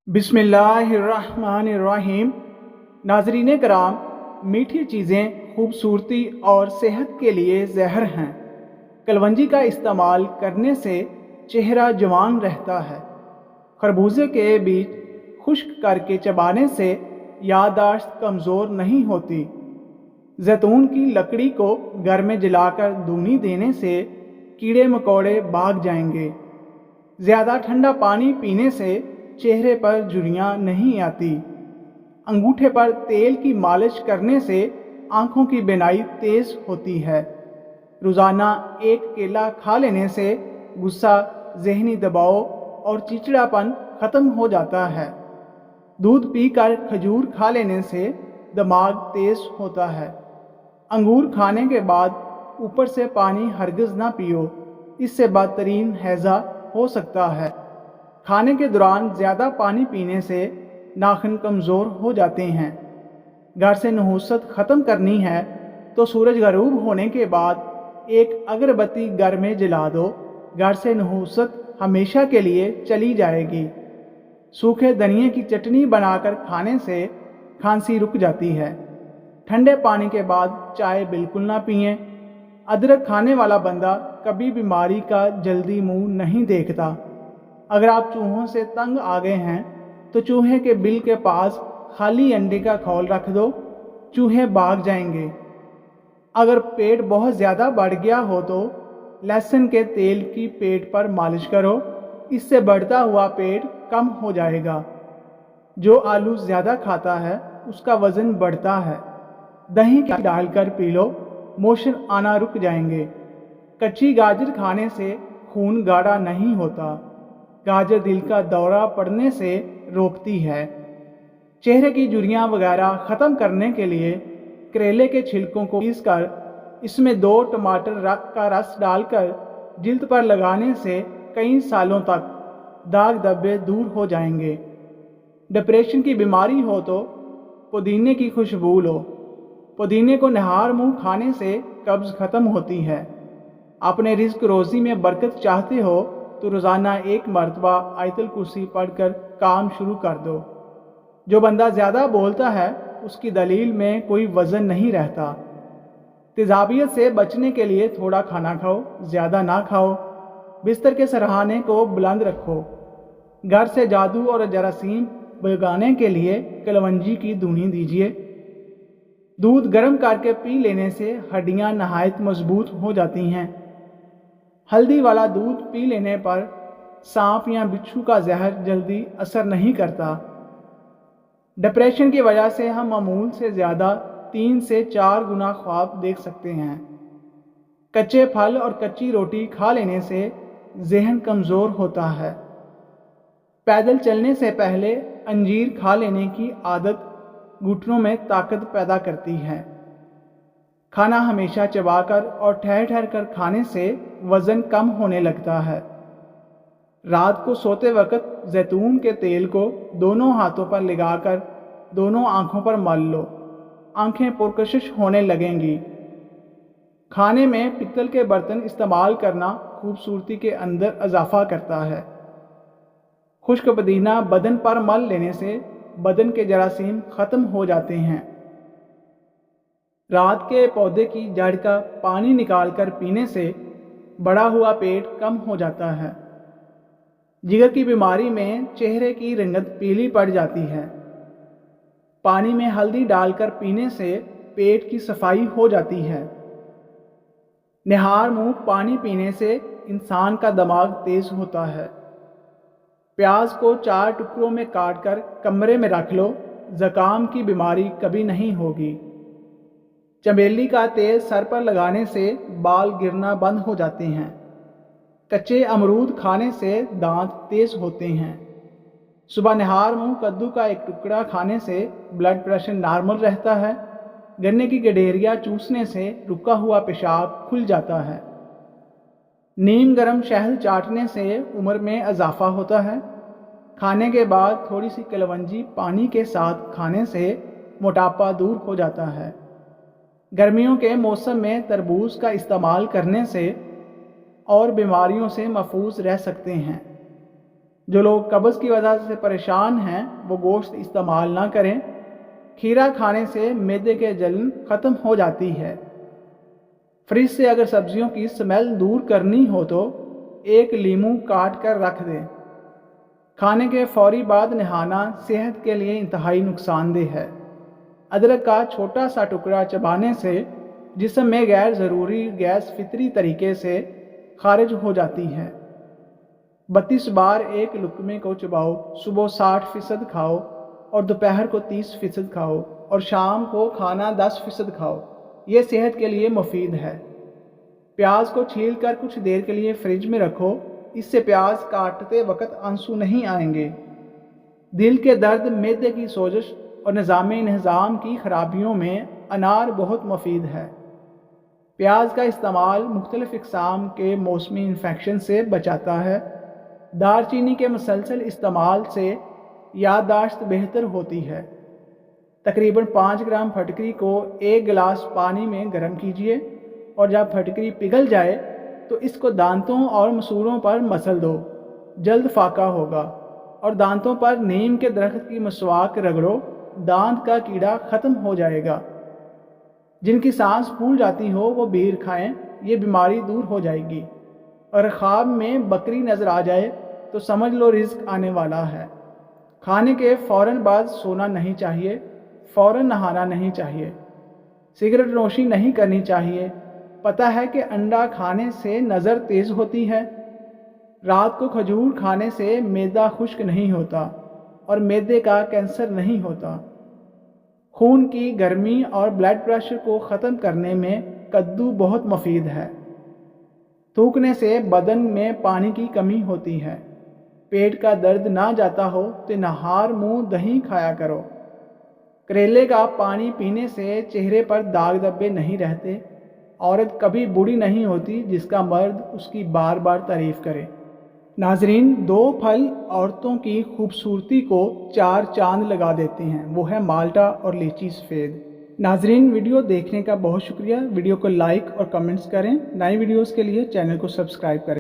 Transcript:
बिस्मिल्लाहिर्रहमानिर्रहीम। नाज़रीन कराम, मीठी चीज़ें खूबसूरती और सेहत के लिए ज़हर हैं। कलवंजी का इस्तेमाल करने से चेहरा जवान रहता है। खरबूजे के बीज खुश्क करके चबाने से याददाश्त कमज़ोर नहीं होती। जैतून की लकड़ी को घर में जलाकर धूनी देने से कीड़े मकोड़े भाग जाएंगे। ज़्यादा ठंडा पानी पीने से चेहरे पर झुर्रियाँ नहीं आती। अंगूठे पर तेल की मालिश करने से आँखों की बीनाई तेज़ होती है। रोज़ाना एक केला खा लेने से गुस्सा, ज़हनी दबाव और चिड़चिड़ापन ख़त्म हो जाता है। दूध पीकर खजूर खा लेने से दिमाग तेज़ होता है। अंगूर खाने के बाद ऊपर से पानी हरगिज़ ना पियो, इससे बदतरीन हैज़ा हो सकता है। खाने के दौरान ज़्यादा पानी पीने से नाखून कमज़ोर हो जाते हैं। घर से नहुसत ख़त्म करनी है तो सूरज गरूब होने के बाद एक अगरबत्ती घर में जला दो। घर से नहुसत हमेशा के लिए चली जाएगी। सूखे धनिए की चटनी बनाकर खाने से खांसी रुक जाती है। ठंडे पानी के बाद चाय बिल्कुल ना पिएं। अदरक खाने वाला बंदा कभी बीमारी का जल्दी मुंह नहीं देखता। अगर आप चूहों से तंग आ गए हैं तो चूहे के बिल के पास खाली अंडे का खौल रख दो, चूहे भाग जाएंगे। अगर पेट बहुत ज़्यादा बढ़ गया हो तो लहसुन के तेल की पेट पर मालिश करो, इससे बढ़ता हुआ पेट कम हो जाएगा। जो आलू ज़्यादा खाता है उसका वज़न बढ़ता है। दही डालकर पी लो, मोशन आना रुक जाएंगे। कच्ची गाजर खाने से खून गाढ़ा नहीं होता। गाजर दिल का दौरा पड़ने से रोकती है। चेहरे की झुर्रियाँ वगैरह ख़त्म करने के लिए करेले के छिलकों को पीसकर इसमें 2 टमाटर का रस डालकर जिल्द पर लगाने से कई सालों तक दाग धब्बे दूर हो जाएंगे। डिप्रेशन की बीमारी हो तो पुदीने की खुशबू लो। पुदीने को नहार मुंह खाने से कब्ज़ ख़त्म होती है। अपने रिज़्क रोज़ी में बरकत चाहते हो तो रोज़ाना एक मरतबा आयतुल कुर्सी पढ़कर काम शुरू कर दो। जो बंदा ज़्यादा बोलता है उसकी दलील में कोई वज़न नहीं रहता। तेज़ाबियत से बचने के लिए थोड़ा खाना खाओ, ज़्यादा ना खाओ। बिस्तर के सरहाने को बुलंद रखो। घर से जादू और जरासीम भगाने के लिए कलवंजी की धूनी दीजिए। दूध गर्म करके पी लेने से हड्डियाँ नहायत मजबूत हो जाती हैं। हल्दी वाला दूध पी लेने पर सांप या बिच्छू का जहर जल्दी असर नहीं करता। डिप्रेशन की वजह से हम मामूल से ज़्यादा 3 से 4 गुना ख्वाब देख सकते हैं। कच्चे फल और कच्ची रोटी खा लेने से जहन कमज़ोर होता है। पैदल चलने से पहले अंजीर खा लेने की आदत घुटनों में ताकत पैदा करती है। खाना हमेशा चबाकर और ठहर ठहर कर खाने से वज़न कम होने लगता है। रात को सोते वक्त जैतून के तेल को दोनों हाथों पर लगाकर दोनों आँखों पर मल लो, आँखें पुरकशिश होने लगेंगी। खाने में पित्तल के बर्तन इस्तेमाल करना खूबसूरती के अंदर इजाफा करता है। खुश्क पुदीना बदन पर मल लेने से बदन के जरासीम ख़त्म हो जाते हैं। रात के पौधे की जड़ का पानी निकालकर पीने से बढ़ा हुआ पेट कम हो जाता है। जिगर की बीमारी में चेहरे की रंगत पीली पड़ जाती है। पानी में हल्दी डालकर पीने से पेट की सफाई हो जाती है। निहार मुंह पानी पीने से इंसान का दिमाग तेज होता है। प्याज को 4 टुकड़ों में काटकर कमरे में रख लो, ज़ुकाम की बीमारी कभी नहीं होगी। चमेली का तेल सर पर लगाने से बाल गिरना बंद हो जाते हैं। कच्चे अमरूद खाने से दांत तेज होते हैं। सुबह निहार मुंह कद्दू का एक टुकड़ा खाने से ब्लड प्रेशर नॉर्मल रहता है। गन्ने की गडेरिया चूसने से रुका हुआ पेशाब खुल जाता है। नीम गर्म शहद चाटने से उम्र में इजाफा होता है। खाने के बाद थोड़ी सी कलवंजी पानी के साथ खाने से मोटापा दूर हो जाता है। गर्मियों के मौसम में तरबूज का इस्तेमाल करने से और बीमारियों से महफूज रह सकते हैं। جو لوگ قبض کی وجہ سے پریشان ہیں وہ گوشت استعمال نہ کریں۔ کھیرا کھانے سے معدے کے جلن ختم ہو جاتی ہے۔ فریج سے اگر سبزیوں کی سمیل دور کرنی ہو تو ایک لیموں کاٹ کر رکھ دیں۔ کھانے کے فوری بعد نہانا صحت کے لیے انتہائی نقصان دہ ہے۔ ادرک کا چھوٹا سا ٹکڑا چبانے سے جسم میں غیر ضروری گیس فطری طریقے سے خارج ہو جاتی ہے۔ 32 بار ایک لقمے کو چباؤ، صبح 60% کھاؤ اور دوپہر کو 30% کھاؤ اور شام کو کھانا 10% کھاؤ۔ یہ صحت کے لیے مفید ہے۔ پیاز کو چھیل کر کچھ دیر کے لیے فریج میں رکھو، اس سے پیاز کاٹتے وقت آنسو نہیں آئیں گے۔ دل کے درد، معدے کی سوزش اور نظام کی خرابیوں میں انار بہت مفید ہے۔ پیاز کا استعمال مختلف اقسام کے موسمی انفیکشن سے بچاتا ہے۔ دار چینی کے مسلسل استعمال سے یادداشت بہتر ہوتی ہے۔ تقریباً 5 گرام پھٹکری کو 1 گلاس پانی میں گرم کیجیے اور جب پھٹکری پگھل جائے تو اس کو دانتوں اور مسوڑوں پر مسل دو، جلد فاقہ ہوگا۔ اور دانتوں پر نیم کے درخت کی مسواک رگڑو، دانت کا کیڑا ختم ہو جائے گا۔ جن کی سانس پھول جاتی ہو وہ بیر کھائیں، یہ بیماری دور ہو جائے گی۔ اور خواب میں بکری نظر آ جائے تو سمجھ لو رزق آنے والا ہے۔ کھانے کے فوراً بعد سونا نہیں چاہیے، فوراً نہانا نہیں چاہیے، سگریٹ نوشی نہیں کرنی چاہیے۔ پتہ ہے کہ انڈا کھانے سے نظر تیز ہوتی ہے۔ رات کو کھجور کھانے سے معدہ خشک نہیں ہوتا اور معدے کا کینسر نہیں ہوتا۔ خون کی گرمی اور بلڈ پریشر کو ختم کرنے میں کدو بہت مفید ہے۔ تھوکنے سے بدن میں پانی کی کمی ہوتی ہے۔ پیٹ کا درد نہ جاتا ہو تو نہار منہ دہی کھایا کرو۔ کریلے کا پانی پینے سے چہرے پر داغ دھبے نہیں رہتے۔ عورت کبھی بوڑھی نہیں ہوتی جس کا مرد اس کی بار بار تعریف کرے۔ ناظرین، 2 پھل عورتوں کی خوبصورتی کو 4 چاند لگا دیتے ہیں، وہ ہے مالٹا اور لیچی سفید۔ ناظرین، ویڈیو دیکھنے کا بہت شکریہ۔ ویڈیو کو لائک اور کمنٹس کریں۔ نئی ویڈیوز کے لیے چینل کو سبسکرائب کریں۔